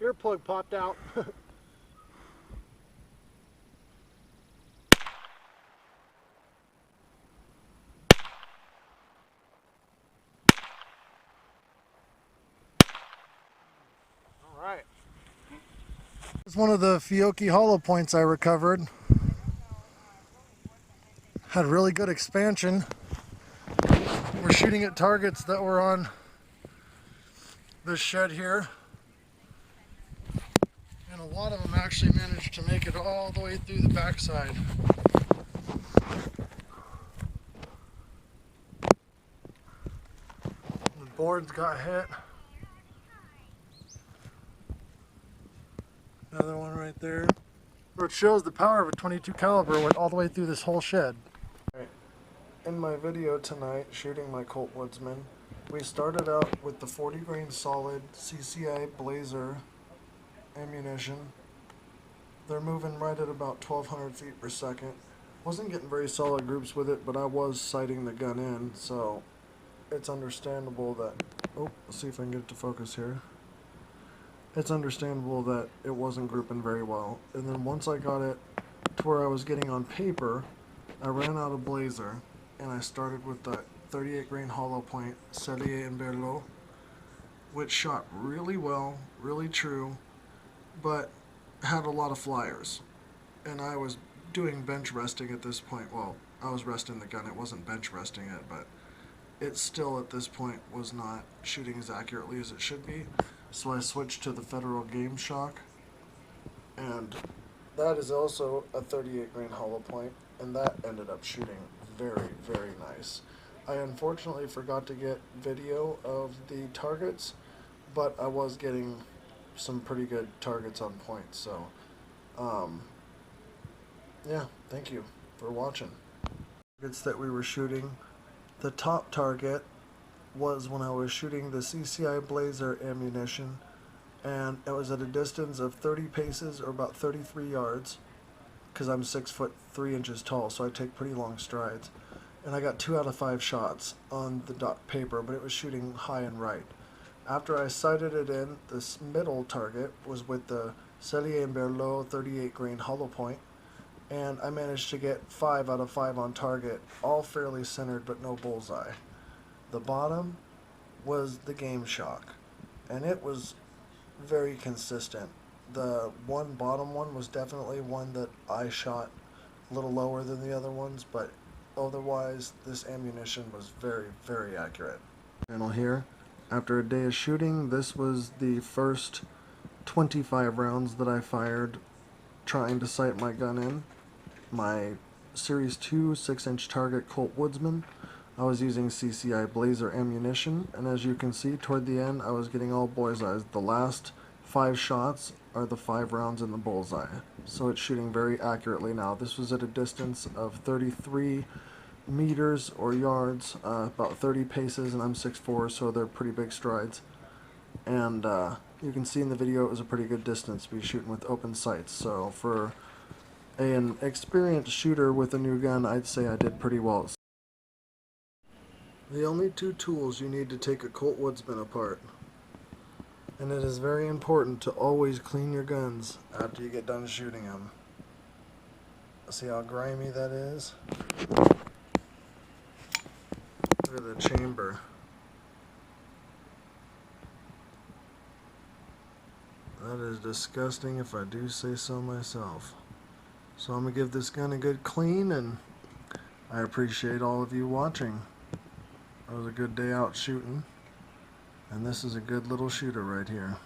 earplug popped out. Alright. It's one of the Fiocchi hollow points I recovered. Had really good expansion. We're shooting at targets that were on this shed here. And a lot of them actually managed to make it all the way through the backside. The boards got hit. Another one right there. So it shows the power of a .22 caliber went all the way through this whole shed. In my video tonight, shooting my Colt Woodsman, we started out with the 40 grain solid CCI Blazer ammunition. They're moving right at about 1200 feet per second. Wasn't getting very solid groups with it, but I was sighting the gun in, so it's understandable that, let's see if I can get it to focus here. It's understandable that it wasn't grouping very well. And then once I got it to where I was getting on paper, I ran out of Blazer, and I started with the 38 grain hollow point Sellier Bellot, which shot really well, really true, but had a lot of flyers. And I was doing bench resting at this point. Well, I was resting the gun, it wasn't bench resting it, but it still at this point was not shooting as accurately as it should be. So I switched to the Federal Game Shok, and that is also a 38 grain hollow point, and that ended up shooting very, very nice. I unfortunately forgot to get video of the targets, but I was getting some pretty good targets on point, so yeah, thank you for watching. Targets that we were shooting, the top target was when I was shooting the CCI Blazer ammunition, and it was at a distance of 30 paces or about 33 yards, because I'm 6'3" tall, so I take pretty long strides. And I got 2 out of 5 shots on the dot paper, but it was shooting high and right. After I sighted it in, this middle target was with the Sellier Bellot 38 grain hollow point, and I managed to get 5 out of 5 on target, all fairly centered but no bullseye. The bottom was the Game Shok, and it was very consistent. The bottom one was definitely one that I shot a little lower than the other ones, but otherwise this ammunition was very, very accurate. Channel here. After a day of shooting, this was the first 25 rounds that I fired trying to sight my gun in. My Series 2 6-inch target Colt Woodsman. I was using CCI Blazer ammunition, and as you can see toward the end I was getting all bullseyes. The last 5 shots are the 5 rounds in the bullseye, so it's shooting very accurately now. This was at a distance of 33 meters or yards, about 30 paces, and I'm 6'4", so they're pretty big strides. And you can see in the video it was a pretty good distance to be shooting with open sights, so for an experienced shooter with a new gun, I'd say I did pretty well. The only 2 tools you need to take a Colt Woodsman apart, and it is very important to always clean your guns after you get done shooting them. See how grimy that is? Look at the chamber. That is disgusting if I do say so myself. So I'm going to give this gun a good clean, and I appreciate all of you watching. It was a good day out shooting, and this is a good little shooter right here.